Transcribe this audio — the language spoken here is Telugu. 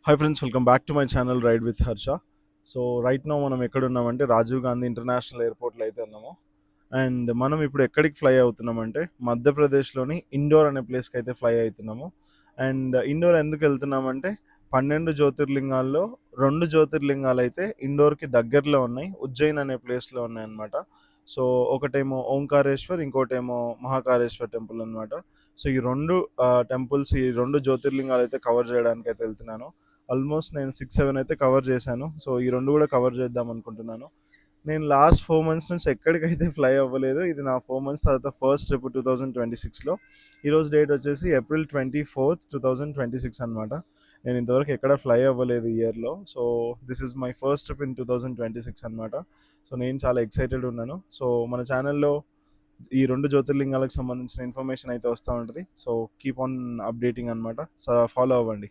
Hi friends, welcome back to my channel ride with Harsha. So right now మనం ఎక్కడ ఉన్నామంటే రాజీవ్ గాంధీ ఇంటర్నేషనల్ ఎయిర్పోర్ట్లో అయితే ఉన్నాము. అండ్ మనం ఇప్పుడు ఎక్కడికి ఫ్లై అవుతున్నామంటే మధ్యప్రదేశ్లోని ఇండోర్ అనే ప్లేస్కి అయితే ఫ్లై అవుతున్నాము. అండ్ ఇండోర్ ఎందుకు వెళ్తున్నామంటే 12 జ్యోతిర్లింగాల్లో 2 జ్యోతిర్లింగాలు అయితే ఇండోర్కి దగ్గరలో ఉన్నాయి, ఉజ్జయిన్ అనే ప్లేస్లో ఉన్నాయన్నమాట. సో ఒకటేమో ఓంకారేశ్వర్, ఇంకోటేమో మహాకాళేశ్వర్ టెంపుల్ అనమాట. సో ఈ రెండు టెంపుల్స్, ఈ 2 జ్యోతిర్లింగాలు అయితే కవర్ చేయడానికి అయితే వెళ్తున్నాను. ఆల్మోస్ట్ నేను 6-7 అయితే కవర్ చేశాను. సో ఈ రెండు కూడా కవర్ చేద్దాం అనుకుంటున్నాను. నేను లాస్ట్ 4 మంత్స్ నుంచి ఎక్కడికైతే ఫ్లై అవ్వలేదు. ఇది నా 4 మంత్స్ తర్వాత ఫస్ట్ ట్రిప్ 2026లో. ఈరోజు డేట్ వచ్చేసి April 24th 2026 అనమాట. నేను ఇంతవరకు ఎక్కడ ఫ్లై అవ్వలేదు ఈ ఇయర్లో. So this is my first trip in 2026 అనమాట. సో నేను చాలా ఎక్సైటెడ్ ఉన్నాను. సో మన ఛానల్లో ఈ 2 జ్యోతిర్లింగాలకు సంబంధించిన ఇన్ఫర్మేషన్ అయితే వస్తూ ఉంటుంది. సో కీప్ ఆన్ అప్డేటింగ్ అనమాట. సో ఫాలో అవ్వండి.